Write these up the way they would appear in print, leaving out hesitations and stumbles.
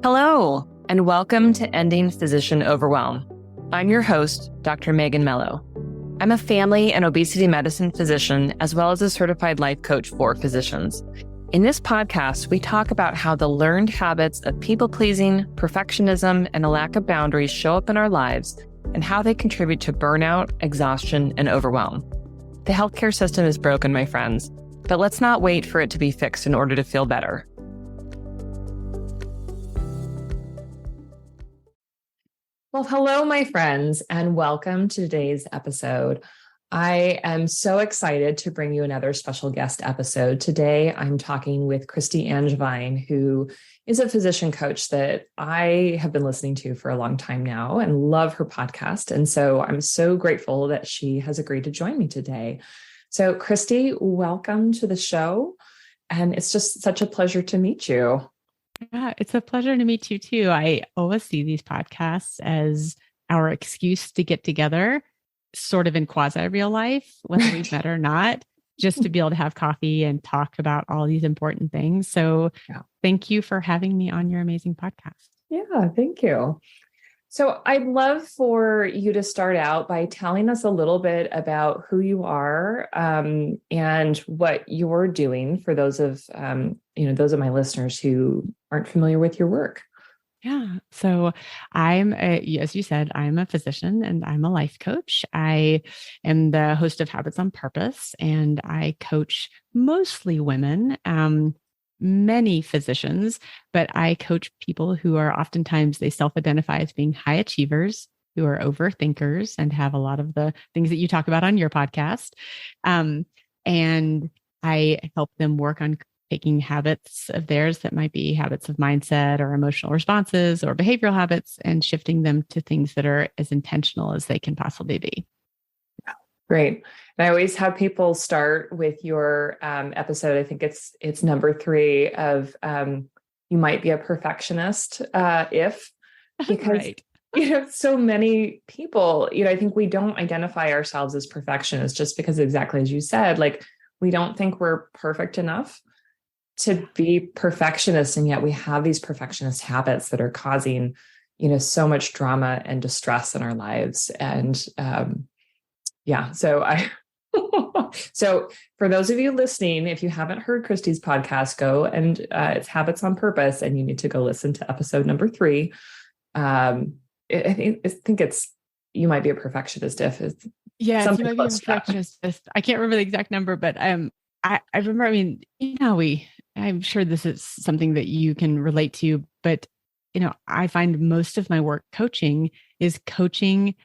Hello, and welcome to Ending Physician Overwhelm. I'm your host, Dr. Megan Mello. I'm a family and obesity medicine physician, as well as a certified life coach for physicians. In this podcast, we talk about how the learned habits of people-pleasing, perfectionism, and a lack of boundaries show up in our lives and how they contribute to burnout, exhaustion, and overwhelm. The healthcare system is broken, my friends, but let's not wait for it to be fixed in order to feel better. Well, hello, my friends, and welcome to today's episode. I am so excited to bring you another special guest episode. Today, I'm talking with Kristi Angevine, who is a physician coach that I have been listening to for a long time now and love her podcast. And so I'm so grateful that she has agreed to join me today. So, Kristi, welcome to the show. And it's just such a pleasure to meet you. Yeah, it's a pleasure to meet you too. I always see these podcasts as our excuse to get together, sort of in quasi real life, whether we've met or not, just to be able to have coffee and talk about all these important things. So Thank you for having me on your amazing podcast. Yeah, thank you. So I'd love for you to start out by telling us a little bit about who you are and what you're doing for those of my listeners who aren't familiar with your work. Yeah. So as you said, I'm a physician and I'm a life coach. I am the host of Habits on Purpose, and I coach mostly women. Many physicians, but I coach people who are oftentimes, they self-identify as being high achievers, who are overthinkers and have a lot of the things that you talk about on your podcast. And I help them work on taking habits of theirs that might be habits of mindset or emotional responses or behavioral habits and shifting them to things that are as intentional as they can possibly be. Great. And I always have people start with your episode. I think it's number 3 of you might be a perfectionist because right. So many people, I think we don't identify ourselves as perfectionists just because exactly as you said, like we don't think we're perfect enough to be perfectionists, and yet we have these perfectionist habits that are causing, so much drama and distress in our lives. And So for those of you listening, if you haven't heard Kristi's podcast, go and it's Habits on Purpose, and you need to go listen to episode number 3. I think it's you might be a perfectionist if it's you might be a perfectionist. I can't remember the exact number, but I remember. I'm sure this is something that you can relate to, but I find most of my work coaching is coaching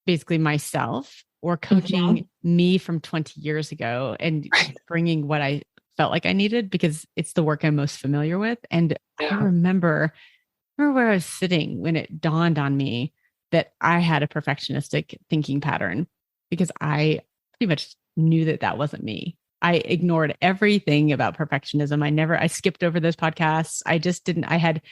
basically myself or coaching me from 20 years ago and bringing what I felt like I needed because it's the work I'm most familiar with. And I remember where I was sitting when it dawned on me that I had a perfectionistic thinking pattern because I pretty much knew that wasn't me. I ignored everything about perfectionism. I skipped over those podcasts. I just didn't, I had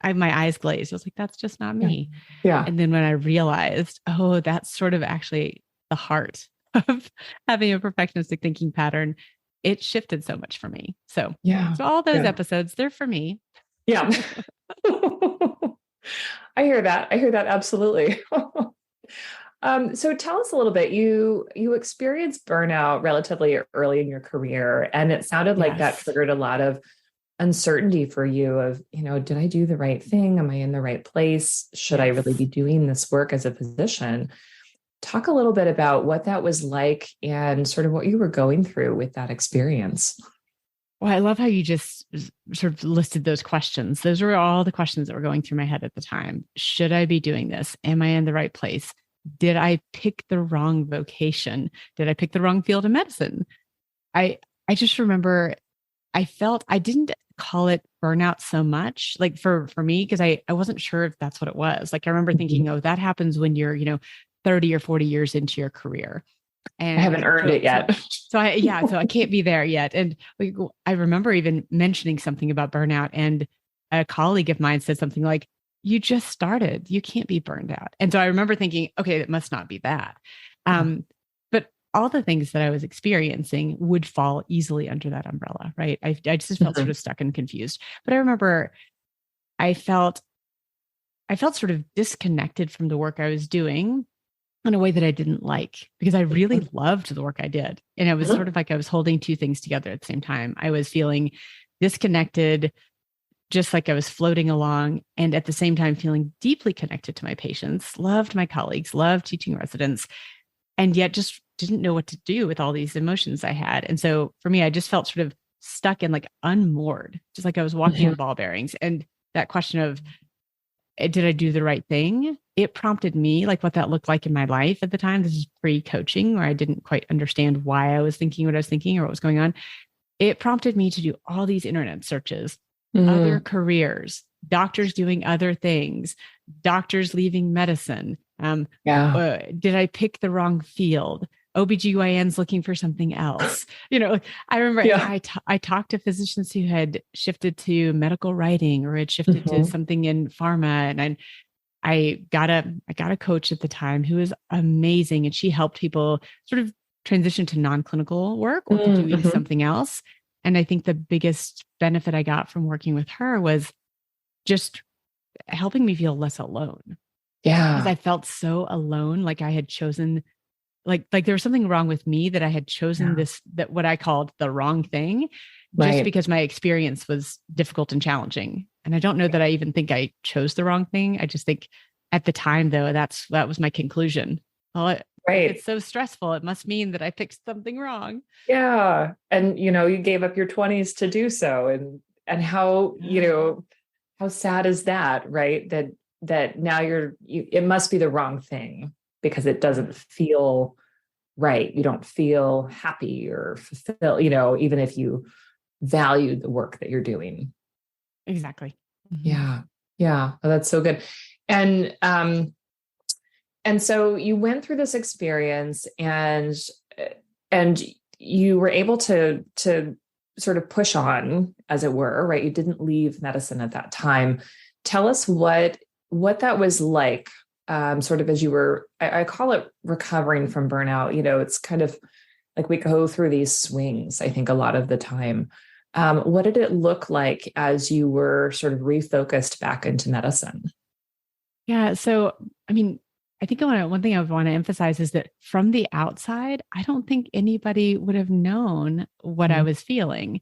my eyes glazed. I was like, that's just not me. Yeah. And then when I realized, that's sort of actually the heart of having a perfectionistic thinking pattern, it shifted so much for me. So all those episodes, they're for me. Yeah. I hear that. Absolutely. So tell us a little bit, you experienced burnout relatively early in your career, and it sounded like that triggered a lot of uncertainty for you of, did I do the right thing? Am I in the right place? Should I really be doing this work as a physician? Talk a little bit about what that was like and sort of what you were going through with that experience. Well, I love how you just sort of listed those questions. Those were all the questions that were going through my head at the time. Should I be doing this? Am I in the right place? Did I pick the wrong vocation? Did I pick the wrong field of medicine? I just remember I didn't call it burnout so much, like for me, because I wasn't sure if that's what it was. Like I remember thinking, that happens when you're, 30 or 40 years into your career. And I haven't earned it yet. So I can't be there yet. And I remember even mentioning something about burnout, and a colleague of mine said something like, you just started, you can't be burned out. And so I remember thinking, okay, it must not be that. But all the things that I was experiencing would fall easily under that umbrella, right? I just felt sort of stuck and confused. But I remember I felt sort of disconnected from the work I was doing in a way that I didn't like, because I really loved the work I did. And it was sort of like I was holding two things together at the same time. I was feeling disconnected, just like I was floating along, and at the same time feeling deeply connected to my patients, loved my colleagues, loved teaching residents, and yet just didn't know what to do with all these emotions I had. And so for me, I just felt sort of stuck and like unmoored, just like I was walking on ball bearings. And that question of, did I do the right thing? It prompted me, like what that looked like in my life at the time. This is pre-coaching, where I didn't quite understand why I was thinking what I was thinking or what was going on. It prompted me to do all these internet searches, other careers, doctors doing other things, doctors leaving medicine. Did I pick the wrong field? OBGYNs looking for something else. I remember I talked to physicians who had shifted to medical writing or had shifted to something in pharma. And I got a coach at the time who was amazing. And she helped people sort of transition to non-clinical work or to doing something else. And I think the biggest benefit I got from working with her was just helping me feel less alone. Yeah. Because I felt so alone, like I had chosen, like there was something wrong with me, that I had chosen that what I called the wrong thing, just because my experience was difficult and challenging. And I don't know that I even think I chose the wrong thing. I just think at the time, though, that was my conclusion. Well, it's so stressful. It must mean that I picked something wrong. Yeah. And, you gave up your 20s to do so. And how, how sad is that, right? That now it must be the wrong thing because it doesn't feel right. You don't feel happy or fulfilled, even if you value the work that you're doing. Exactly. Yeah. Yeah. Oh, that's so good. And so you went through this experience and you were able to sort of push on, as it were, right? You didn't leave medicine at that time. Tell us what that was like, sort of as you were, I call it recovering from burnout. It's kind of like we go through these swings, I think, a lot of the time. What did it look like as you were sort of refocused back into medicine? Yeah. So, I think one thing I would want to emphasize is that from the outside, I don't think anybody would have known what I was feeling,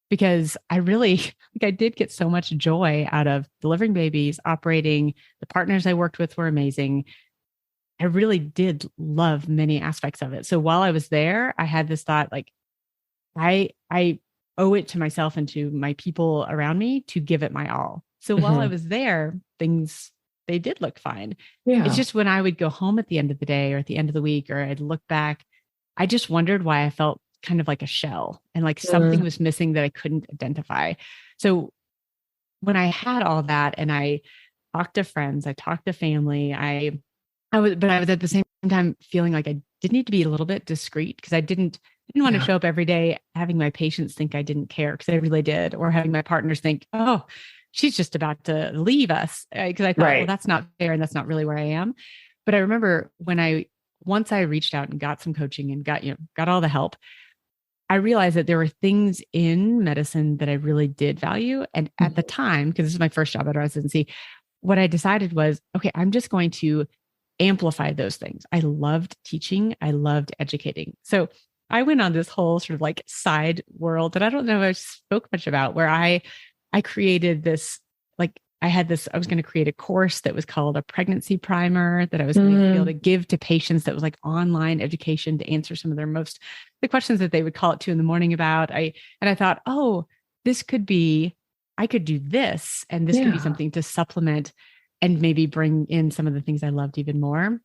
because I did get so much joy out of delivering babies, operating. The partners I worked with were amazing. I really did love many aspects of it. So while I was there, I had this thought, like, I owe it to myself and to my people around me to give it my all. So while I was there, they did look fine. Yeah. It's just when I would go home at the end of the day or at the end of the week, or I'd look back, I just wondered why I felt kind of like a shell and like something was missing that I couldn't identify. So when I had all that and I talked to friends, I talked to family, I was at the same time feeling like I did need to be a little bit discreet, because I didn't want to show up every day having my patients think I didn't care, because I really did, or having my partners think, oh, she's just about to leave us. Because I thought, well, that's not fair. And that's not really where I am. But I remember once I reached out and got some coaching and got all the help, I realized that there were things in medicine that I really did value. And at the time, because this is my first job at residency, what I decided was, okay, I'm just going to amplify those things. I loved teaching. I loved educating. So I went on this whole sort of like side world that I don't know if I spoke much about, where I created this, I was going to create a course that was called a pregnancy primer that I was going to be able to give to patients, that was like online education to answer some of the questions that they would call it 2 a.m. about. I thought, oh, I could do this, and this could be something to supplement and maybe bring in some of the things I loved even more.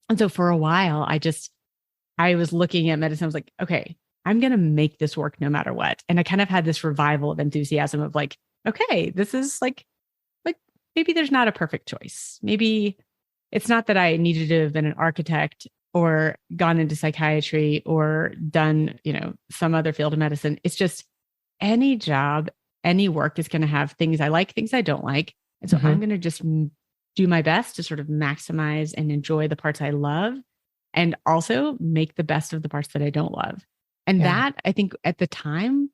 And so for a while, I was looking at medicine. I was like, okay, I'm going to make this work no matter what. And I kind of had this revival of enthusiasm of like, okay, this is like maybe there's not a perfect choice. Maybe it's not that I needed to have been an architect or gone into psychiatry or done, some other field of medicine. It's just any job, any work is going to have things I like, things I don't like. And so I'm going to just do my best to sort of maximize and enjoy the parts I love, and also make the best of the parts that I don't love. And that, I think at the time,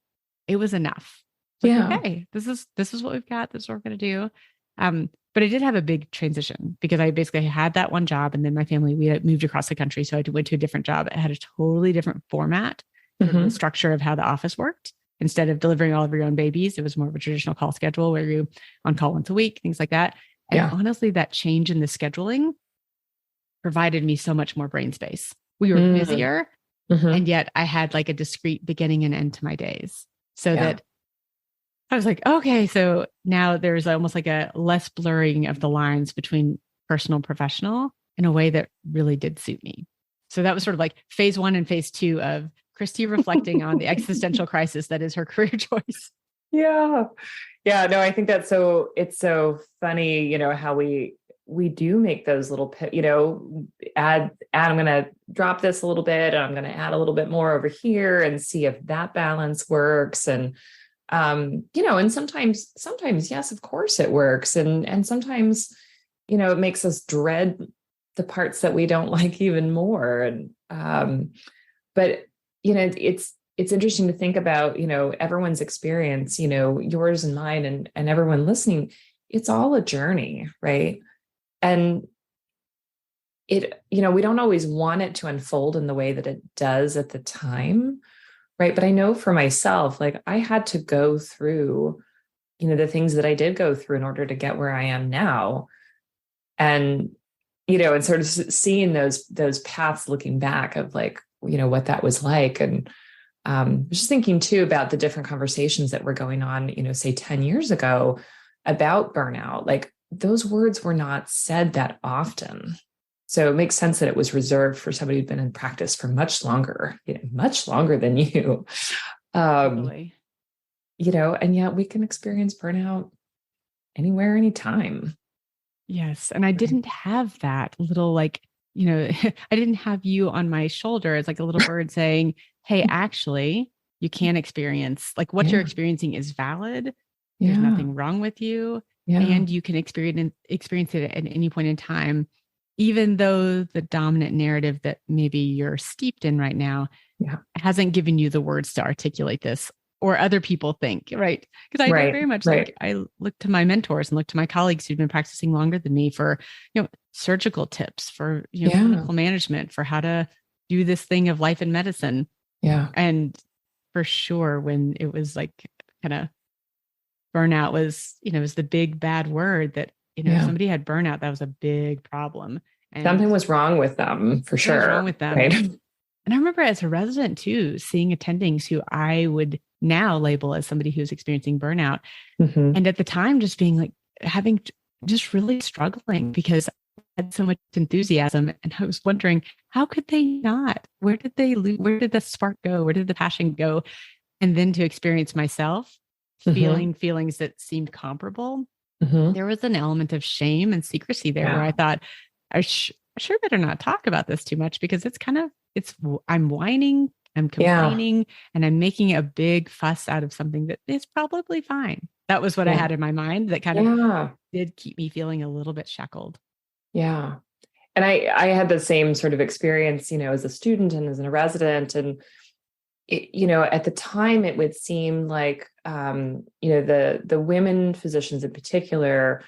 it was enough. Okay, this is what we've got. This is what we're going to do. But I did have a big transition because I basically had that one job, and then my family, we had moved across the country. So I went to a different job. It had a totally different format, sort of the structure of how the office worked. Instead of delivering all of your own babies, it was more of a traditional call schedule where you on call once a week, things like that. And honestly, that change in the scheduling provided me so much more brain space. We were busier, and yet I had like a discrete beginning and end to my days. So that I was like, okay, so now there's almost like a less blurring of the lines between personal and professional in a way that really did suit me. So that was sort of like phase 1 and phase 2 of Kristi reflecting on the existential crisis that is her career choice. Yeah. Yeah. No, I think it's so funny, how we do make those little, add, I'm going to drop this a little bit, and I'm going to add a little bit more over here and see if that balance works. And, and sometimes, yes, of course it works. And sometimes, it makes us dread the parts that we don't like even more. And, but, it's interesting to think about, everyone's experience, yours and mine and everyone listening. It's all a journey, right? And we don't always want it to unfold in the way that it does at the time. Right. But I know for myself, like I had to go through, the things that I did go through in order to get where I am now. And, and sort of seeing those paths looking back of like, what that was like. And just thinking too about the different conversations that were going on, say 10 years ago about burnout, like those words were not said that often. So it makes sense that it was reserved for somebody who'd been in practice for much longer than you. Totally. And yet we can experience burnout anywhere, anytime. Yes. And I didn't have that little I didn't have you on my shoulder as like a little bird saying, hey, actually, you can experience like what you're experiencing is valid. There's nothing wrong with you. And you can experience it at any point in time, even though the dominant narrative that maybe you're steeped in right now hasn't given you the words to articulate this, or other people think, right? Because I very much like I look to my mentors and look to my colleagues who've been practicing longer than me for, surgical tips, for clinical management, for how to do this thing of life and medicine. Yeah. And for sure, when it was like kind of burnout was, was the big bad word that, if somebody had burnout, that was a big problem. And something was wrong with them for sure. Was wrong with them. Right? And I remember as a resident too, seeing attendings who I would now label as somebody who's experiencing burnout. And at the time, just being like just really struggling because I had so much enthusiasm. And I was wondering, how could they not? Where did they lose? Where did the spark go? Where did the passion go? And then to experience myself feeling feelings that seemed comparable. There was an element of shame and secrecy there where I thought, I sure better not talk about this too much because I'm whining, I'm complaining, and I'm making a big fuss out of something that is probably fine. That was what I had in my mind that kind of did keep me feeling a little bit shackled. Yeah. And I had the same sort of experience, as a student and as a resident. And, at the time it would seem like, the women physicians in particular,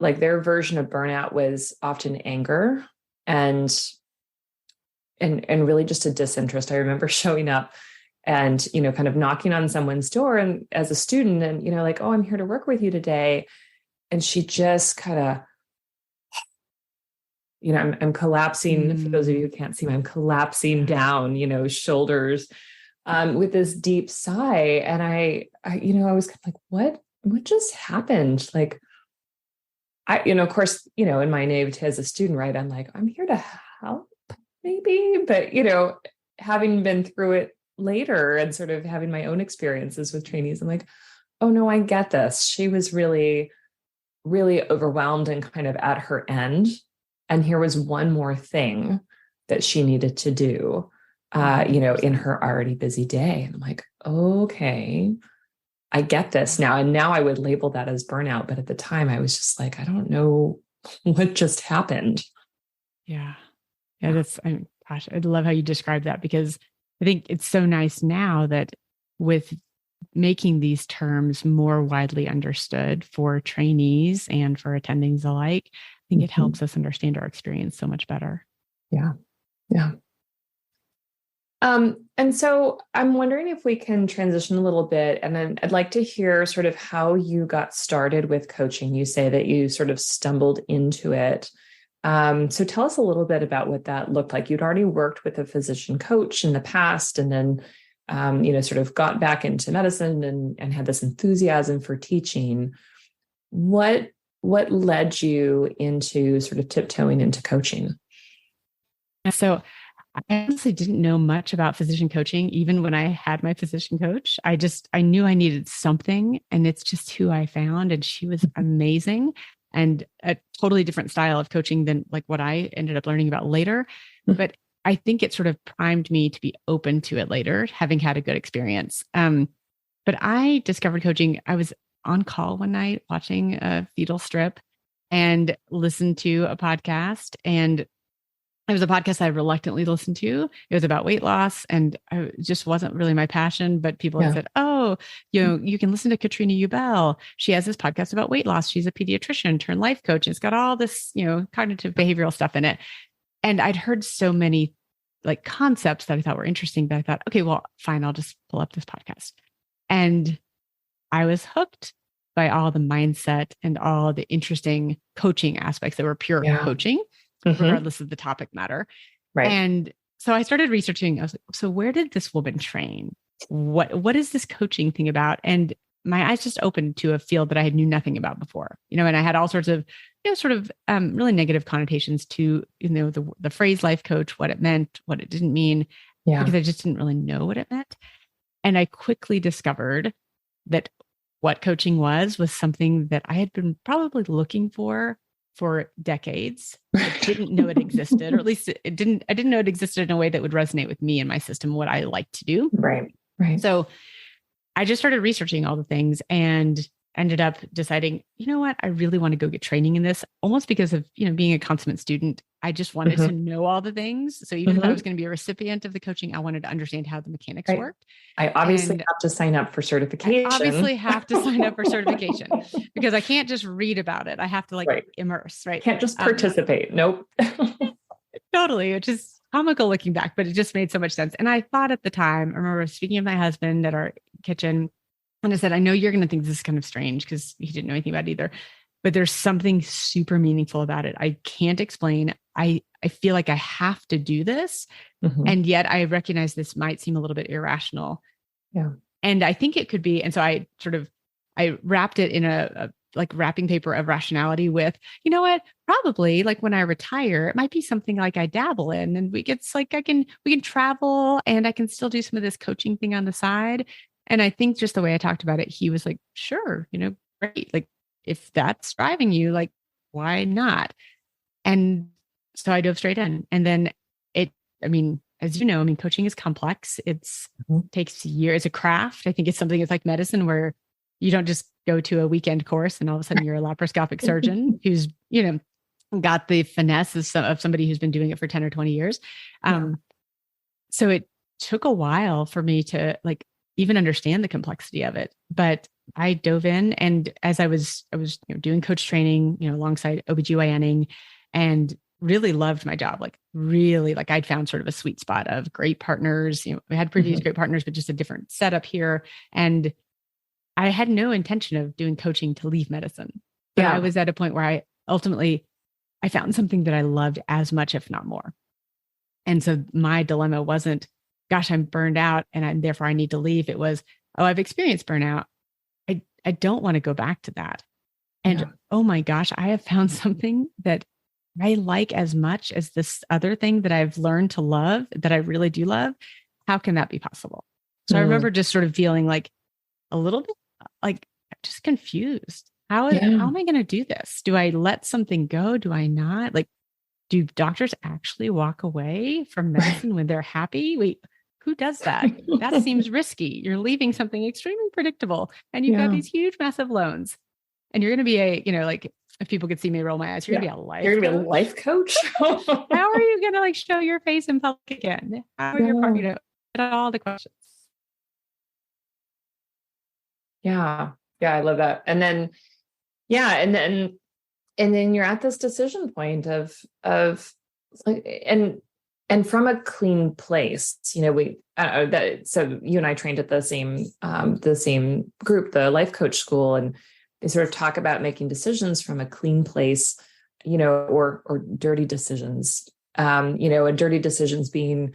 like their version of burnout was often anger and really just a disinterest. I remember showing up and, kind of knocking on someone's door and as a student and, like, oh, I'm here to work with you today. And she just kind of, I'm collapsing. For those of you who can't see me, I'm collapsing down, shoulders, with this deep sigh. And I was kind of like, what just happened? Like, of course, in my naivete as a student, right, I'm like, I'm here to help maybe, but, having been through it later and sort of having my own experiences with trainees, I'm like, oh no, I get this. She was really, really overwhelmed and kind of at her end. And here was one more thing that she needed to do, in her already busy day. And I'm like, okay, I get this now. And now I would label that as burnout. But at the time I was just like, I don't know what just happened. Yeah. Yeah. Gosh, I love how you describe that because I think it's so nice now that with making these terms more widely understood for trainees and for attendings alike, I think it helps us understand our experience so much better. Yeah. Yeah. And so I'm wondering if we can transition a little bit, and then I'd like to hear sort of how you got started with coaching. You say that you sort of stumbled into it. So tell us a little bit about what that looked like. You'd already worked with a physician coach in the past, and then, sort of got back into medicine and had this enthusiasm for teaching. What led you into sort of tiptoeing into coaching? So I honestly didn't know much about physician coaching. Even when I had my physician coach, I knew I needed something, and it's just who I found. And she was amazing, and a totally different style of coaching than like what I ended up learning about later. But I think it sort of primed me to be open to it later, having had a good experience. But I discovered coaching. I was on call one night watching a fetal strip and listened to a podcast, and it was a podcast I reluctantly listened to. It was about weight loss, and it just wasn't really my passion. But people had said, "Oh, you can listen to Katrina Ubell. She has this podcast about weight loss. She's a pediatrician turned life coach. It's got all this, cognitive behavioral stuff in it." And I'd heard so many like concepts that I thought were interesting that I thought, okay, well, fine, I'll just pull up this podcast. And I was hooked by all the mindset and all the interesting coaching aspects that were pure coaching, regardless of the topic matter. Right. And so I started researching. I was like, so where did this woman train? What is this coaching thing about? And my eyes just opened to a field that I knew nothing about before, and I had all sorts of, really negative connotations to, the phrase life coach, what it meant, what it didn't mean, because I just didn't really know what it meant. And I quickly discovered that what coaching was something that I had been probably looking for decades. I didn't know it existed, or at least I didn't know it existed in a way that would resonate with me and my system, what I like to do. Right. So I just started researching all the things and ended up deciding, you know what, I really want to go get training in this, almost because of, being a consummate student. I just wanted to know all the things. So even if I was going to be a recipient of the coaching, I wanted to understand how the mechanics worked. I obviously have to sign up for certification. Because I can't just read about it. I have to immerse, right? Can't just participate. Nope. Totally. Which is comical looking back, but it just made so much sense. And I thought at the time, I remember speaking of my husband at our kitchen, and I said, I know you're going to think this is kind of strange because he didn't know anything about it either, but there's something super meaningful about it. I can't explain. I feel like I have to do this. And yet I recognize this might seem a little bit irrational. Yeah. And I think it could be. And so I wrapped it in a wrapping paper of rationality with, you know what, probably like when I retire, it might be something like I dabble in, and we can travel, and I can still do some of this coaching thing on the side. And I think just the way I talked about it, he was like, sure, great. Like if that's driving you, like, why not? And so I dove straight in. And then as you know, coaching is complex. It's takes years. It's a craft. I think it's something that's like medicine, where you don't just go to a weekend course and all of a sudden you're a laparoscopic surgeon who's, got the finesse of somebody who's been doing it for 10 or 20 years. So it took a while for me to even understand the complexity of it, but I dove in. And as I was doing coach training, alongside OBGYNing, and really loved my job. I'd found sort of a sweet spot of great partners. We had previous great partners, but just a different setup here. And I had no intention of doing coaching to leave medicine. But I was at a point where I found something that I loved as much, if not more. And so my dilemma wasn't, gosh, I'm burned out and therefore I need to leave. It was, oh, I've experienced burnout. I don't want to go back to that. And oh my gosh, I have found something that I like as much as this other thing that I've learned to love, that I really do love. How can that be possible? So I remember just sort of feeling like a little bit just confused. How am I going to do this? Do I let something go? Do I not? Do doctors actually walk away from medicine when they're happy? Wait, who does that? That seems risky. You're leaving something extremely predictable, and you've got these huge, massive loans, and you're going to be if people could see me roll my eyes, you're going to be a life coach. You're going to be a life coach? How are you going to show your face in public again? How are your partner? All the questions. Yeah. Yeah. I love that. And then, yeah. And then you're at this decision point of like, and from a clean place, so you and I trained at the same group, the life coach school, and they sort of talk about making decisions from a clean place, or dirty decisions, and dirty decisions being,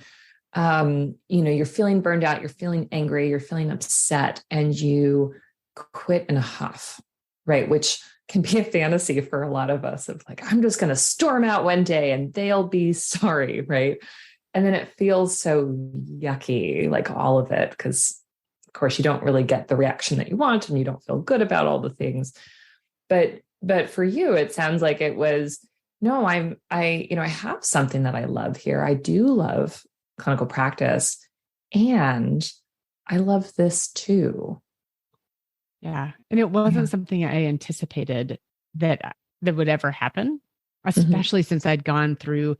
you're feeling burned out, you're feeling angry, you're feeling upset, and you quit in a huff, right? Which can be a fantasy for a lot of us of like, I'm just going to storm out one day and they'll be sorry, right? And then it feels so yucky, like all of it, because of course you don't really get the reaction that you want and you don't feel good about all the things. But for you, it sounds like it was, no, I have something that I love here. I do love clinical practice and I love this too. Yeah. And it wasn't something I anticipated that would ever happen, especially since I'd gone through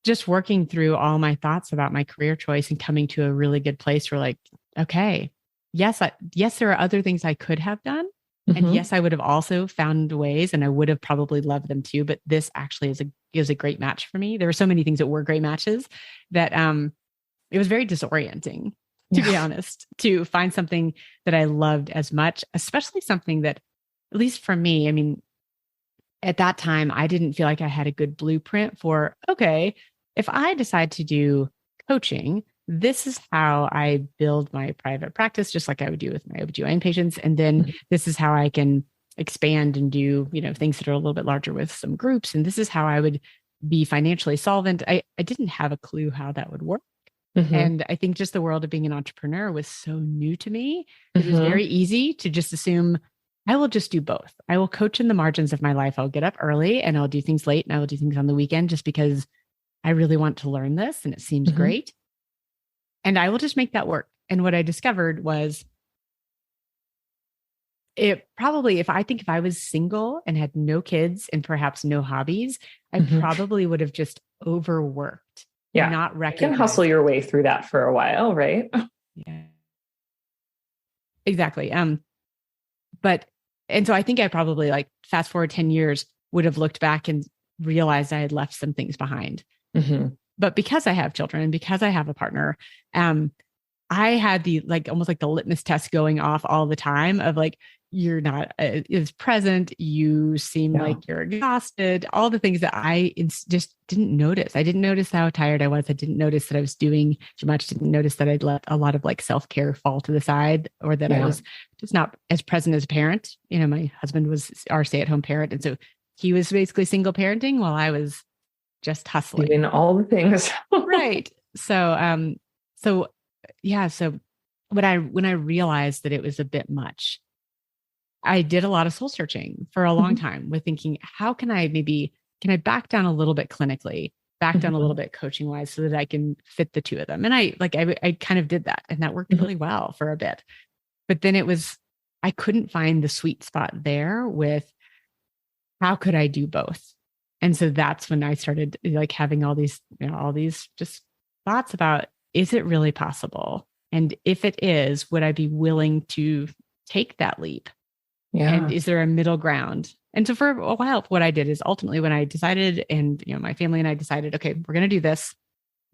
just working through all my thoughts about my career choice and coming to a really good place where like, okay, yes, there are other things I could have done. And yes, I would have also found ways and I would have probably loved them too. But this actually is a great match for me. There were so many things that were great matches that it was very disorienting, to be honest, to find something that I loved as much, especially something that, at least for me, I mean, at that time, I didn't feel like I had a good blueprint for, okay, if I decide to do coaching, this is how I build my private practice, just like I would do with my OBGYN patients. And then this is how I can expand and do, things that are a little bit larger with some groups. And this is how I would be financially solvent. I didn't have a clue how that would work. And I think just the world of being an entrepreneur was so new to me. It was very easy to just assume I will just do both. I will coach in the margins of my life. I'll get up early and I'll do things late and I will do things on the weekend just because I really want to learn this and it seems great. And I will just make that work. And what I discovered was if I was single and had no kids and perhaps no hobbies, I probably would have just overworked. Yeah. Not recognized. You can hustle your way through that for a while, right? Yeah. Exactly. And so I think I probably like fast forward 10 years would have looked back and realized I had left some things behind. But because I have children and because I have a partner, I had the almost like the litmus test going off all the time of like, you're not as present. You seem like you're exhausted, all the things that I just didn't notice. I didn't notice how tired I was. I didn't notice that I was doing too much. Didn't notice that I'd let a lot of like self-care fall to the side or that I was just not as present as a parent. My husband was our stay-at-home parent. And so he was basically single parenting while I was just hustling. Doing all the things. Right. So when I realized that it was a bit much, I did a lot of soul searching for a long time with thinking, how can I back down a little bit clinically, back down a little bit coaching wise so that I can fit the two of them. And I kind of did that and that worked really well for a bit, but then I couldn't find the sweet spot there with how could I do both? And so that's when I started like having all these just thoughts about, is it really possible? And if it is, would I be willing to take that leap? Yeah. And is there a middle ground? And so for a while, what I did is ultimately when I decided and, my family and I decided, okay, we're going to do this.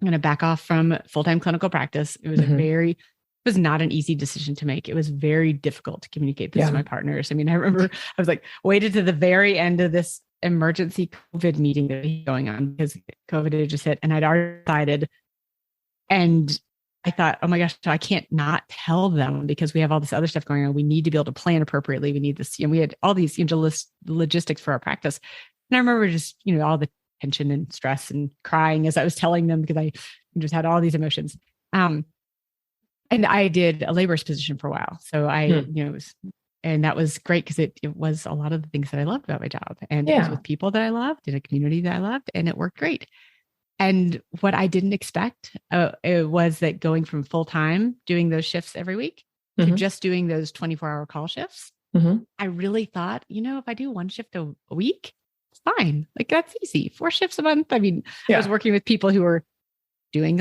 I'm going to back off from full-time clinical practice. It was it was not an easy decision to make. It was very difficult to communicate this to my partners. I mean, I remember I was like waited to the very end of this emergency COVID meeting that was going on because COVID had just hit and I'd already decided. And I thought, oh my gosh, I can't not tell them because we have all this other stuff going on. We need to be able to plan appropriately. We need this, we had all these logistics for our practice. And I remember just, all the tension and stress and crying as I was telling them because I just had all these emotions. And I did a laborist position for a while. So and that was great because it was a lot of the things that I loved about my job. And it was with people that I loved in a community that I loved, and it worked great. And what I didn't expect it was that going from full-time, doing those shifts every week to just doing those 24-hour call shifts, I really thought, if I do one shift a week, it's fine. Like that's easy. 4 shifts a month. I mean, I was working with people who were doing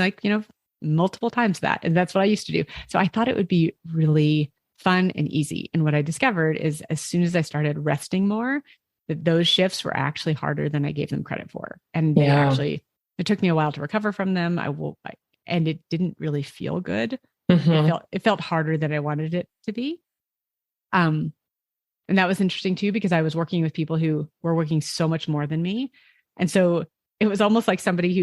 multiple times that. And that's what I used to do. So I thought it would be really fun and easy. And what I discovered is as soon as I started resting more, that those shifts were actually harder than I gave them credit for. And it took me a while to recover from them. And it didn't really feel good. It felt harder than I wanted it to be. And that was interesting too, because I was working with people who were working so much more than me. And so it was almost like somebody who,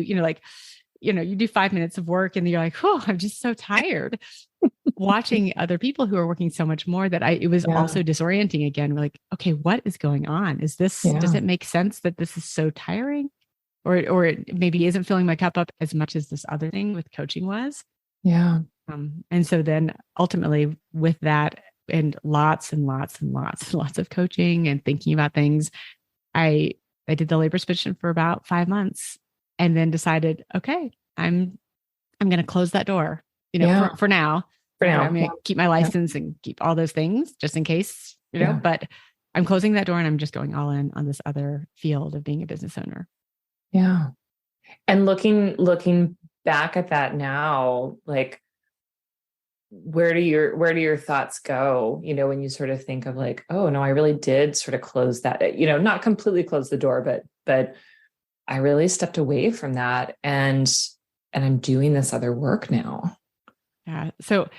you do 5 minutes of work and you're like, oh, I'm just so tired. Watching other people who are working so much more that it was also disorienting again. We're like, okay, what is going on? Does it make sense that this is so tiring? Or it maybe isn't filling my cup up as much as this other thing with coaching was. Yeah. And so then ultimately with that and lots of coaching and thinking about things, I did the labor suspicion for about 5 months and then decided, okay, I'm going to close that door, for now. I'm going to keep my license and keep all those things just in case, but I'm closing that door and I'm just going all in on this other field of being a business owner. Yeah. And looking back at that now, like, where do your thoughts go, when you sort of think of like, oh no, I really did sort of close that, not completely close the door, but I really stepped away from that and I'm doing this other work now. Yeah. So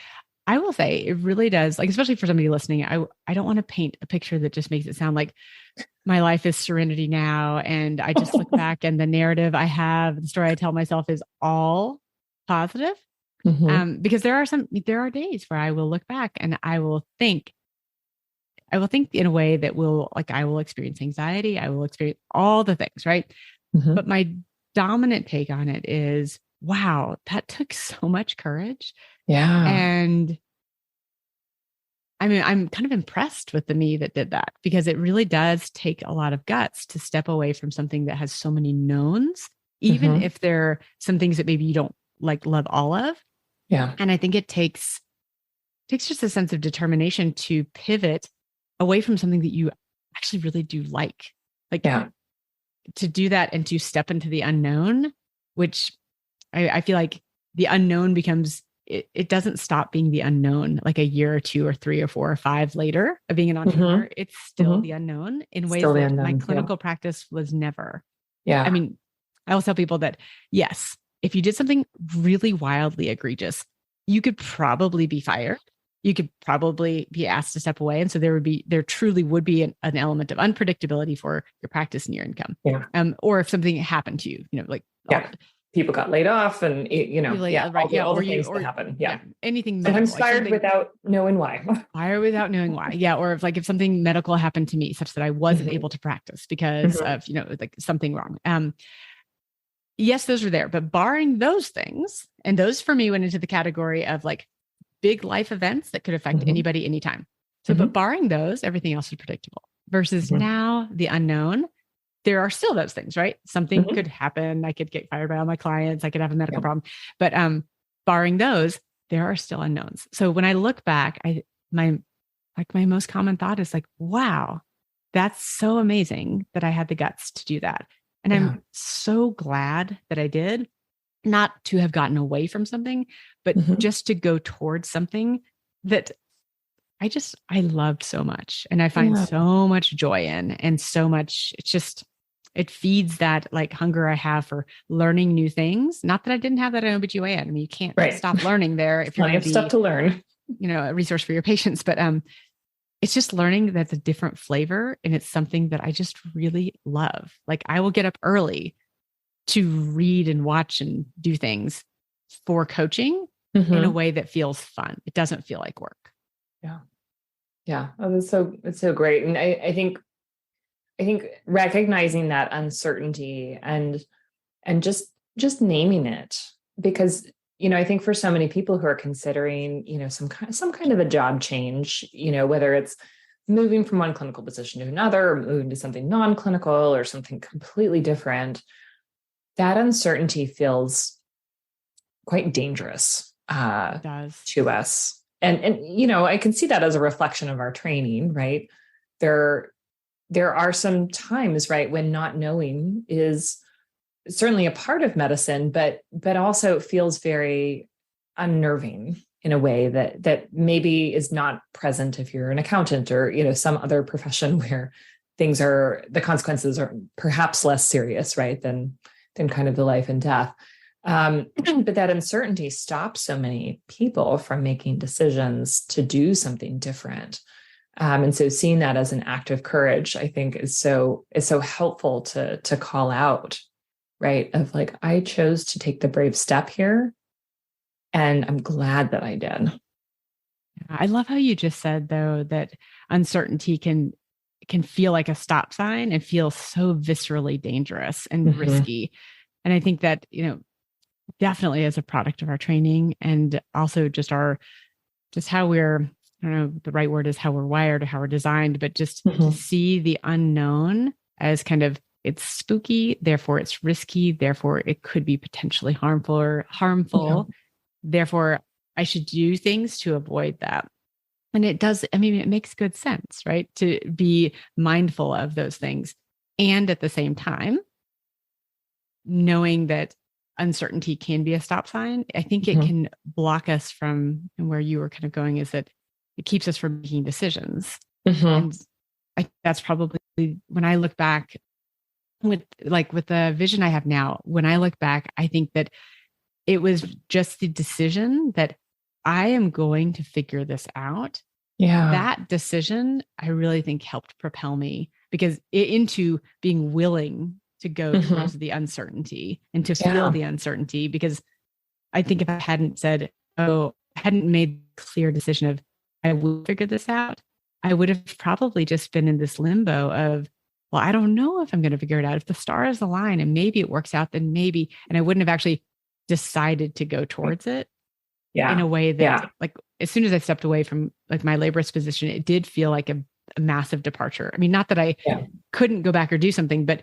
I will say it really does, like, especially for somebody listening, I don't want to paint a picture that just makes it sound like my life is serenity now. And I just look back and the narrative I have, the story I tell myself is all positive. Because there are days where I will look back and I will think in a way that I will experience anxiety. I will experience all the things, right? But my dominant take on it is, wow, that took so much courage. Yeah. And I mean, I'm kind of impressed with the me that did that, because it really does take a lot of guts to step away from something that has so many knowns, even if there are some things that maybe you don't love all of. Yeah. And I think it takes just a sense of determination to pivot away from something that you actually really do like. To do that and to step into the unknown, which I feel like the unknown becomes, it doesn't stop being the unknown like a year or 2 or 3 or 4 or 5 later of being an entrepreneur. It's still the unknown in ways that my clinical practice was never. Yeah. I mean, I will tell people that, yes, if you did something really wildly egregious, you could probably be fired. You could probably be asked to step away. And so there truly would be an element of unpredictability for your practice and your income. Yeah. Or if something happened to you, people got laid off and, all the things that happen. Yeah. Anything medical. Sometimes fired without knowing why. Fired without knowing why. Yeah. Or if something medical happened to me such that I wasn't able to practice because of, something wrong. Yes, those were there, but barring those things, and those for me went into the category of big life events that could affect anybody, anytime. So, but barring those, everything else is predictable versus now the unknown. There are still those things, right? Something could happen. I could get fired by all my clients. I could have a medical problem, but barring those, there are still unknowns. So when I look back, my most common thought is wow, that's so amazing that I had the guts to do that. And I'm so glad that I did, not to have gotten away from something, but just to go towards something that I loved so much. And I find so much joy in, and so much, it feeds that hunger I have for learning new things. Not that I didn't have that in OBGYN. I mean, you can't stop learning there if you're plenty of stuff to learn, a resource for your patients, but it's just learning that's a different flavor. And it's something that I just really love. I will get up early to read and watch and do things for coaching in a way that feels fun. It doesn't feel like work. Yeah. Yeah. Oh, it's so great. And I think recognizing that uncertainty and just naming it, because, I think for so many people who are considering, some kind of a job change, whether it's moving from one clinical position to another, or moving to something non-clinical or something completely different, that uncertainty feels quite dangerous to us. And I can see that as a reflection of our training, right? There are some times, right, when not knowing is certainly a part of medicine, but also it feels very unnerving. in a way that maybe is not present if you're an accountant or, some other profession where the consequences are perhaps less serious, right, than kind of the life and death. But that uncertainty stops so many people from making decisions to do something different. And so seeing that as an act of courage, I think is so helpful to call out, right? Of like, I chose to take the brave step here, and I'm glad that I did. I love how you just said, though, that uncertainty can feel like a stop sign and feel so viscerally dangerous and risky. And I think that, definitely as a product of our training, and also just how we're, I don't know, the right word is how we're wired or how we're designed, but just to see the unknown as kind of, it's spooky, therefore it's risky, therefore it could be potentially harmful. Yeah. Therefore, I should do things to avoid that. And it does, it makes good sense, right? To be mindful of those things. And at the same time, knowing that uncertainty can be a stop sign, I think it can block us from, and where you were kind of going is that it keeps us from making decisions. And that's probably, when I look back with the vision I have now, when I look back, I think that it was just the decision that I am going to figure this out. Yeah. That decision, I really think, helped propel me into being willing to go towards the uncertainty and to feel the uncertainty. Because I think if I hadn't hadn't made a clear decision of, I will figure this out, I would have probably just been in this limbo of, well, I don't know if I'm going to figure it out. If the stars align and maybe it works out, then maybe, and I wouldn't have actually decided to go towards it in a way that, like, as soon as I stepped away from like my laborious position, it did feel like a massive departure. I mean, not that I couldn't go back or do something, but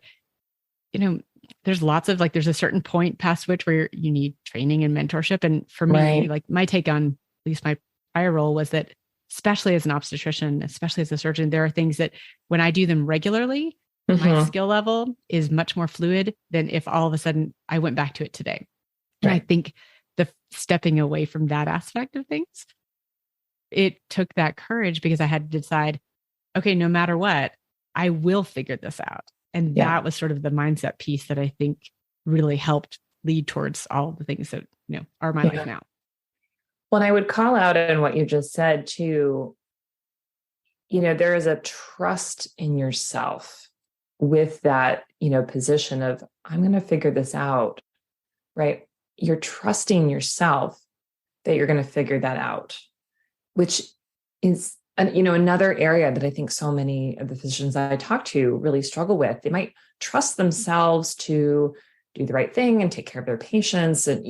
there's lots of there's a certain point past which where you need training and mentorship. And for me, like my take on at least my prior role was that, especially as an obstetrician, especially as a surgeon, there are things that when I do them regularly, my skill level is much more fluid than if all of a sudden I went back to it today. And I think the stepping away from that aspect of things, it took that courage, because I had to decide, okay, no matter what, I will figure this out. And that was sort of the mindset piece that I think really helped lead towards all the things that, are my life now. Well, and I would call out in what you just said too, there is a trust in yourself with that, position of, I'm going to figure this out, right? You're trusting yourself that you're going to figure that out, which is, another area that I think so many of the physicians that I talk to really struggle with. They might trust themselves to do the right thing and take care of their patients and,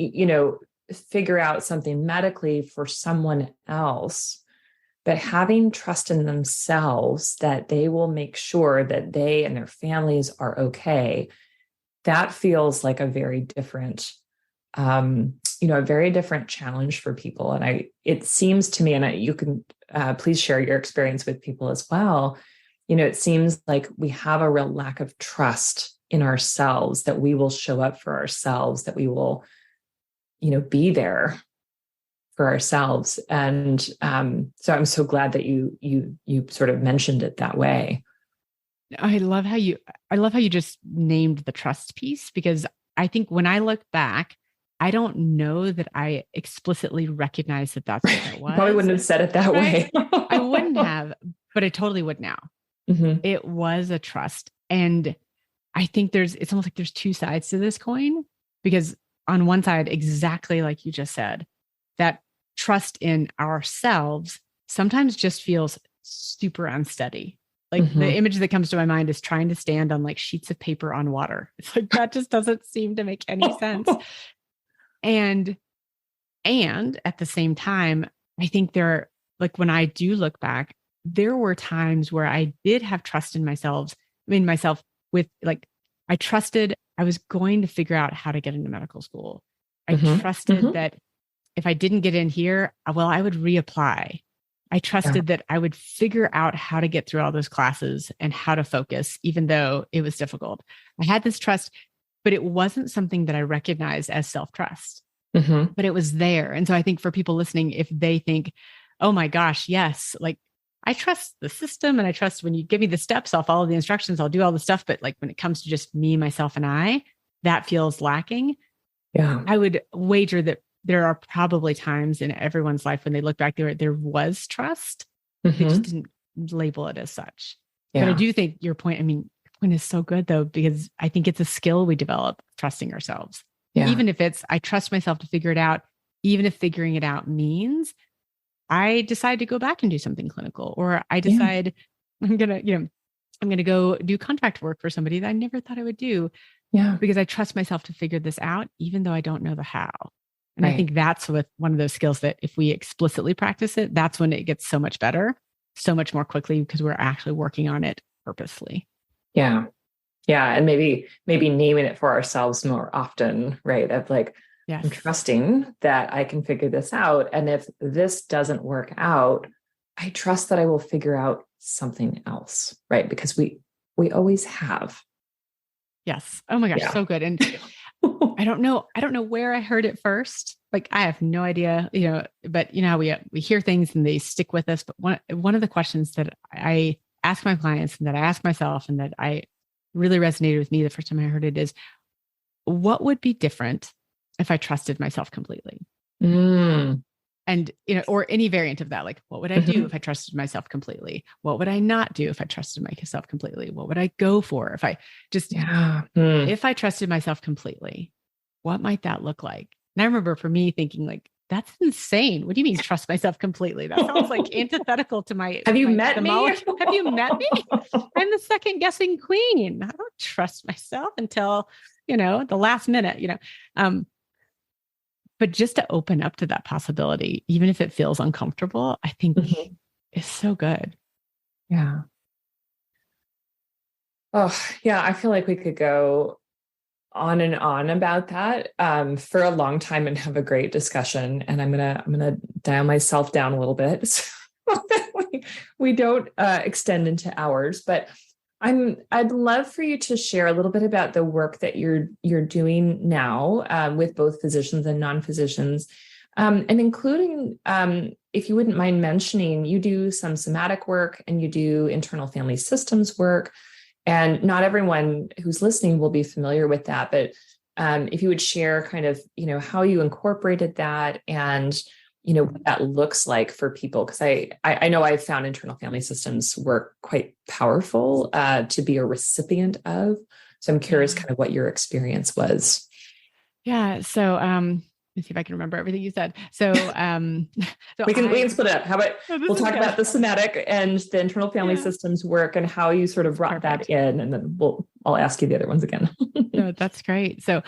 figure out something medically for someone else, but having trust in themselves that they will make sure that they and their families are okay, that feels like a very different a very different challenge for people. And it seems to me, and you can please share your experience with people as well. It seems like we have a real lack of trust in ourselves, that we will show up for ourselves, that we will, be there for ourselves. And so I'm so glad that you sort of mentioned it that way. I love how you just named the trust piece, because I think when I look back, I don't know that I explicitly recognize that that's what it was. Probably wouldn't have said it that way. I wouldn't have, but I totally would now. It was a trust. And I think it's almost like there's two sides to this coin, because on one side, exactly like you just said, that trust in ourselves sometimes just feels super unsteady. Like the image that comes to my mind is trying to stand on like sheets of paper on water. It's like, that just doesn't seem to make any sense. And at the same time, I think when I do look back, there were times where I did have trust in myself with I trusted I was going to figure out how to get into medical school. I trusted that if I didn't get in here, I would reapply. I trusted that I would figure out how to get through all those classes and how to focus, even though it was difficult. I had this trust, but it wasn't something that I recognized as self-trust. but it was there. And so I think for people listening, if they think, oh my gosh, yes, like I trust the system and I trust when you give me the steps, I'll follow the instructions, I'll do all the stuff. But like when it comes to just me, myself, and I, that feels lacking. Yeah. I would wager that there are probably times in everyone's life when they look back there was trust. They just didn't label it as such. Yeah. But I do think your point, your point is so good though, because I think it's a skill we develop, trusting ourselves. Yeah. Even if it's, I trust myself to figure it out, even if figuring it out means I decide to go back and do something clinical, or I decide I'm going to go do contract work for somebody that I never thought I would do. Yeah. Because I trust myself to figure this out, even though I don't know the how. And Right. I think that's one of those skills that if we explicitly practice it, that's when it gets so much better, so much more quickly, because we're actually working on it purposely. Yeah. Yeah. And maybe naming it for ourselves more often, right? Of like, Yes. I'm trusting that I can figure this out. And if this doesn't work out, I trust that I will figure out something else, right? Because we always have. Yes. Oh my gosh. Yeah. So good. And I don't know where I heard it first. Like, I have no idea, but how we hear things and they stick with us. But one of the questions that I ask my clients and that I ask myself and that I really resonated with me the first time I heard it is, what would be different if I trusted myself completely? And, or any variant of that, like, what would I do if I trusted myself completely? What would I not do if I trusted myself completely? What would I go for if I just, if I trusted myself completely, what might that look like? And I remember for me thinking like, that's insane. What do you mean trust myself completely? That sounds like antithetical to my. Have you met me? Have you met me? I'm the second guessing queen. I don't trust myself until, the last minute, but just to open up to that possibility, even if it feels uncomfortable, I think is so good. Yeah. Oh, yeah. I feel like we could go on and on about that for a long time and have a great discussion. And I'm gonna dial myself down a little bit so that we don't extend into hours. But I'd love for you to share a little bit about the work that you're doing now with both physicians and non-physicians, and including, if you wouldn't mind mentioning, you do some somatic work and you do internal family systems work. And not everyone who's listening will be familiar with that, but if you would share kind of, how you incorporated that and, what that looks like for people. Because I know I've found internal family systems work quite powerful to be a recipient of. So I'm curious kind of what your experience was. Yeah. So let's see if I can remember everything you said. So, we can split it up. How about we'll talk about the somatic and the internal family systems work and how you sort of brought that in, and then I'll ask you the other ones again. No, that's great. So,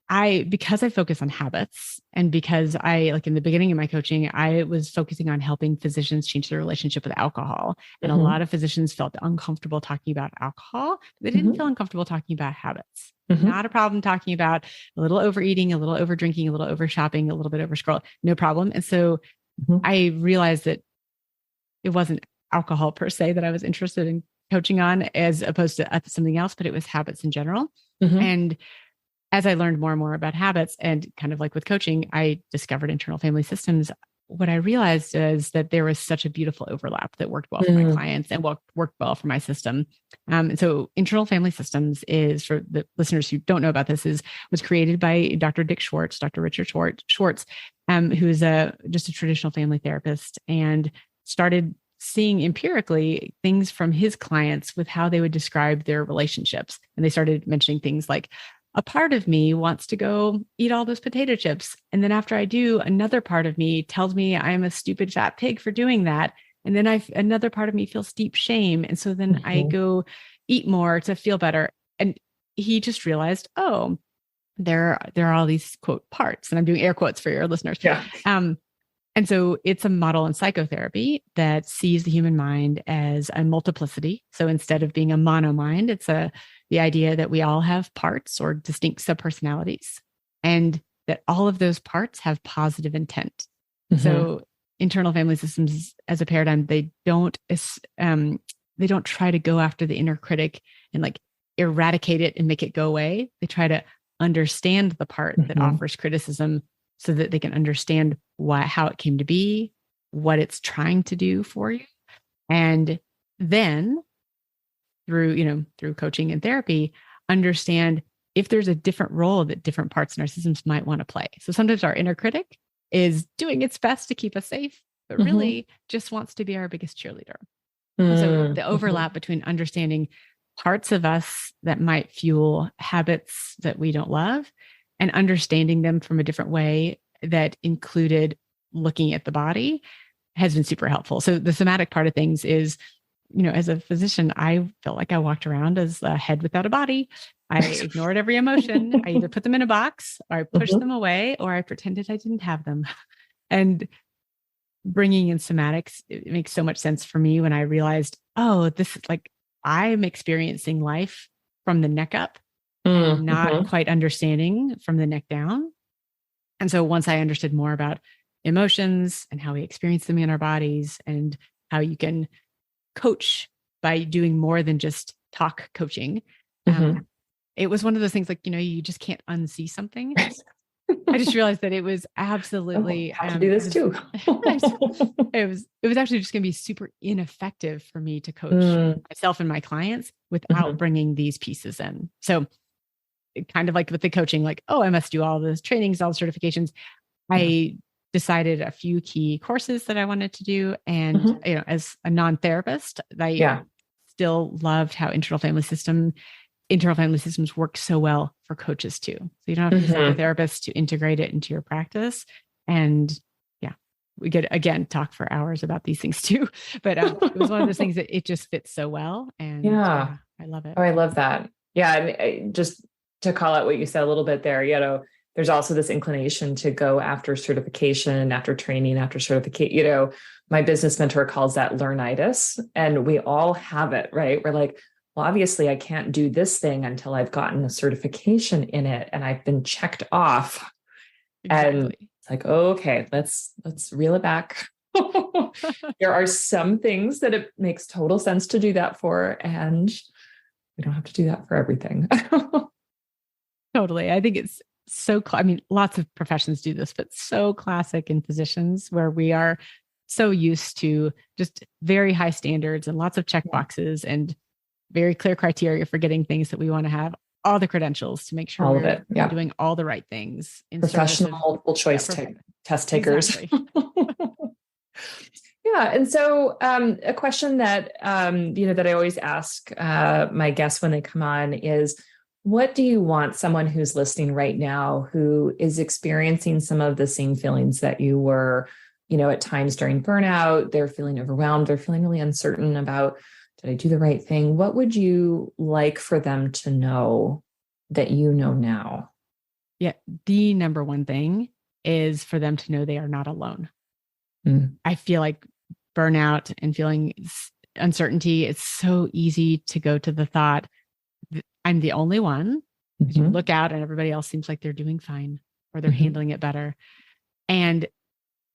because I focus on habits and because in the beginning of my coaching, I was focusing on helping physicians change their relationship with alcohol. And a lot of physicians felt uncomfortable talking about alcohol. They didn't feel uncomfortable talking about habits. Not a problem talking about a little overeating, a little over drinking, a little over shopping, a little bit over scroll, no problem. And so I realized that it wasn't alcohol per se that I was interested in coaching on as opposed to something else, but it was habits in general. And as I learned more and more about habits and kind of like with coaching, I discovered internal family systems. What I realized is that there was such a beautiful overlap that worked well for my clients and worked well for my system. And so internal family systems is, for the listeners who don't know about this, was created by Dr. Richard Schwartz, who's just a traditional family therapist, and started seeing empirically things from his clients with how they would describe their relationships. And they started mentioning things like, a part of me wants to go eat all those potato chips. And then after I do, another part of me tells me I'm a stupid fat pig for doing that. And then another part of me feels deep shame. And so then I go eat more to feel better. And he just realized, there are all these quote parts, and I'm doing air quotes for your listeners. Yeah. And so it's a model in psychotherapy that sees the human mind as a multiplicity. So instead of being a monomind, it's the idea that we all have parts or distinct subpersonalities, and that all of those parts have positive intent. So internal family systems as a paradigm, they don't try to go after the inner critic and like eradicate it and make it go away. They try to understand the part that offers criticism so that they can understand how it came to be, what it's trying to do for you. And then through coaching and therapy, understand if there's a different role that different parts in our systems might want to play. So sometimes our inner critic is doing its best to keep us safe, but really just wants to be our biggest cheerleader. So the overlap between understanding parts of us that might fuel habits that we don't love and understanding them from a different way that included looking at the body has been super helpful. So the somatic part of things is, as a physician, I felt like I walked around as a head without a body. I ignored every emotion. I either put them in a box or I pushed them away or I pretended I didn't have them. And bringing in somatics, it makes so much sense for me when I realized, this is like, I'm experiencing life from the neck up and not quite understanding from the neck down. And so once I understood more about emotions and how we experience them in our bodies and how you can coach by doing more than just talk coaching, it was one of those things like, you just can't unsee something. I just realized that it was absolutely have to do this too. It was actually just going to be super ineffective for me to coach myself and my clients without bringing these pieces in. So kind of like with the coaching, like, I must do all those trainings, all the certifications. I decided a few key courses that I wanted to do. And, as a non-therapist, I still loved how internal family systems work so well for coaches too. So you don't have to be a therapist to integrate it into your practice. And we could, again, talk for hours about these things too. But it was one of those things that it just fits so well. And I love it. Oh, I love that. Yeah. I mean, just to call out what you said a little bit there, there's also this inclination to go after certification, after training, after certificate. My business mentor calls that learnitis, and we all have it, right? We're like, well, obviously I can't do this thing until I've gotten a certification in it and I've been checked off. Exactly. And it's like, okay, let's reel it back. There are some things that it makes total sense to do that for, and we don't have to do that for everything. Totally. I think it's so, lots of professions do this, but so classic in physicians where we are so used to just very high standards and lots of check boxes and very clear criteria for getting things that we want to have, all the credentials to make sure we're doing all the right things. In professional multiple choice test takers. Exactly. And so a question that, that I always ask my guests when they come on is, what do you want someone who's listening right now who is experiencing some of the same feelings that you were, at times during burnout? They're feeling overwhelmed. They're feeling really uncertain about, did I do the right thing? What would you like for them to know that you know now? Yeah. The number one thing is for them to know they are not alone. I feel like burnout and feeling uncertainty, it's so easy to go to the thought, I'm the only one. You look out and everybody else seems like they're doing fine or they're handling it better. And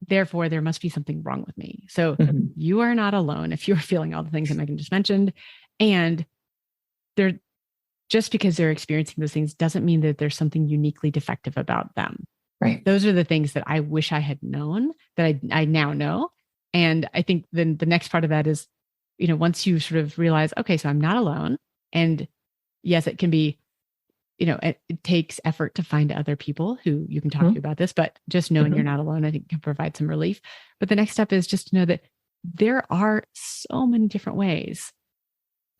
therefore, there must be something wrong with me. So you are not alone if you're feeling all the things that Megan just mentioned. And just because they're experiencing those things doesn't mean that there's something uniquely defective about them. Right. Those are the things that I wish I had known that I now know. And I think then the next part of that is, once you sort of realize, okay, so I'm not alone. And yes, it can be, it takes effort to find other people who you can talk to about this, but just knowing you're not alone, I think can provide some relief. But the next step is just to know that there are so many different ways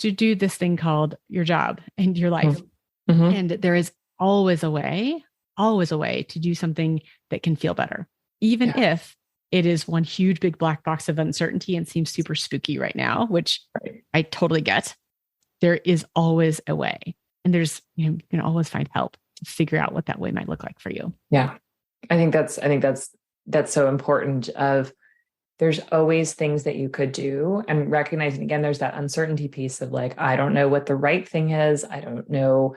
to do this thing called your job and your life. And there is always a way to do something that can feel better, even if it is one huge big black box of uncertainty and seems super spooky right now, which I totally get. There is always a way. And there's, you can always find help to figure out what that way might look like for you. Yeah. I think that's so important there's always things that you could do, and recognizing again, there's that uncertainty piece of like, I don't know what the right thing is. I don't know,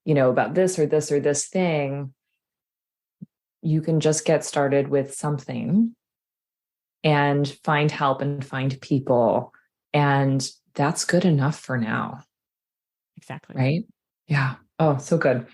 about this or this or this thing. You can just get started with something and find help and find people. And that's good enough for now. Exactly. Right? Yeah. Oh, so good.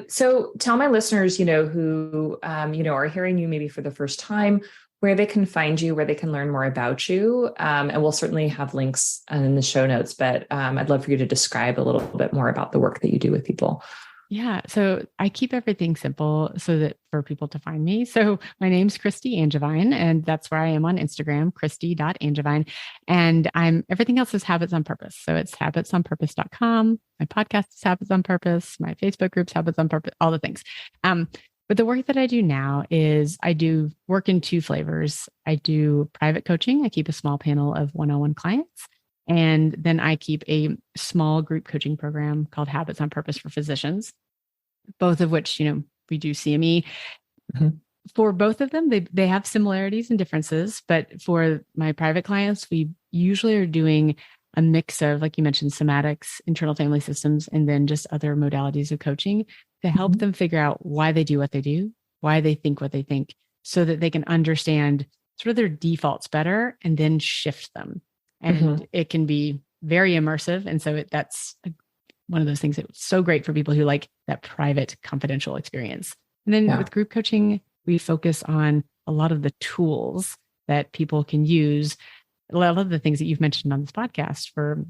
So tell my listeners, who, are hearing you maybe for the first time, where they can find you, where they can learn more about you. And we'll certainly have links in the show notes, but I'd love for you to describe a little bit more about the work that you do with people. Yeah. So I keep everything simple so that for people to find me. So my name's Kristi Angevine, and that's where I am on Instagram, Kristi.Angevine. And everything else is Habits on Purpose. So it's habitsonpurpose.com. My podcast is Habits on Purpose. My Facebook group's Habits on Purpose, all the things. But the work that I do now is I do work in two flavors. I do private coaching. I keep a small panel of one-on-one clients. And then I keep a small group coaching program called Habits on Purpose for Physicians, both of which, we do CME. Mm-hmm. For both of them, they have similarities and differences. But for my private clients, we usually are doing a mix of, like you mentioned, somatics, internal family systems, and then just other modalities of coaching to help them figure out why they do what they do, why they think what they think, so that they can understand sort of their defaults better and then shift them. And it can be very immersive. And so that's one of those things that's so great for people who like that private, confidential experience. And then with group coaching, we focus on a lot of the tools that people can use, a lot of the things that you've mentioned on this podcast for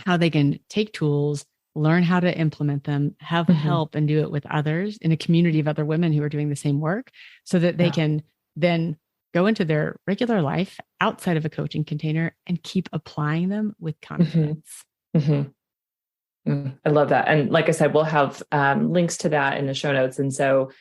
how they can take tools, learn how to implement them, have help and do it with others in a community of other women who are doing the same work so that they can then go into their regular life outside of a coaching container and keep applying them with confidence. I love that. And like I said, we'll have links to that in the show notes. And so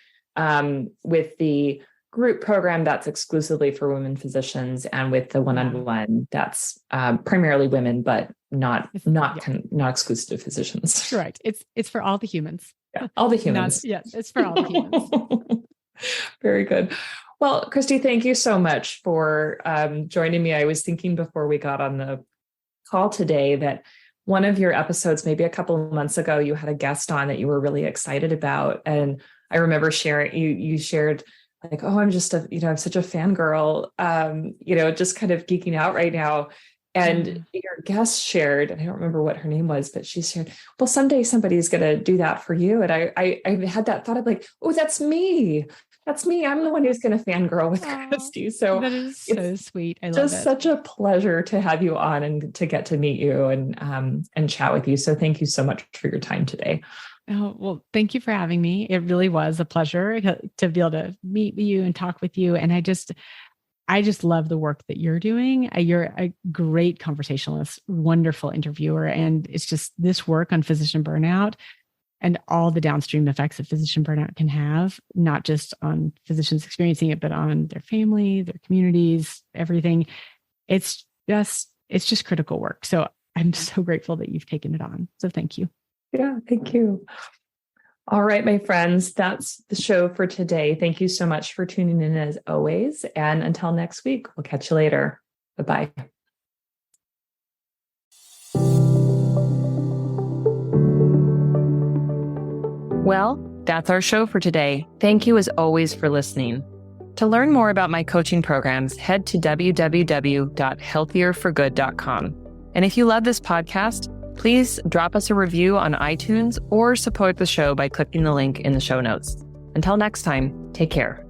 with the group program, that's exclusively for women physicians. And with the one-on-one, that's primarily women, but not exclusive to physicians. Correct. It's for all the humans. Yeah, all the humans. It's for all the humans. Very good. Well, Kristi, thank you so much for joining me. I was thinking before we got on the call today that one of your episodes, maybe a couple of months ago, you had a guest on that you were really excited about. And I remember sharing, you shared like, oh, I'm just I'm such a fangirl, just kind of geeking out right now. And your guest shared, and I don't remember what her name was, but she shared, well, someday somebody's going to do that for you. And I had that thought of like, oh, that's me. That's me. I'm the one who's going to fangirl with Kristi. So that is so sweet. I love it. Just such a pleasure to have you on and to get to meet you and chat with you. So thank you so much for your time today. Oh, well, thank you for having me. It really was a pleasure to be able to meet you and talk with you. And I just love the work that you're doing. You're a great conversationalist, wonderful interviewer. And it's just this work on physician burnout and all the downstream effects that physician burnout can have, not just on physicians experiencing it, but on their family, their communities, everything. It's just critical work. So I'm so grateful that you've taken it on. So thank you. Yeah, thank you. All right, my friends, that's the show for today. Thank you so much for tuning in as always. And until next week, we'll catch you later. Bye-bye. Well, that's our show for today. Thank you as always for listening. To learn more about my coaching programs, head to www.healthierforgood.com. And if you love this podcast, please drop us a review on iTunes or support the show by clicking the link in the show notes. Until next time, take care.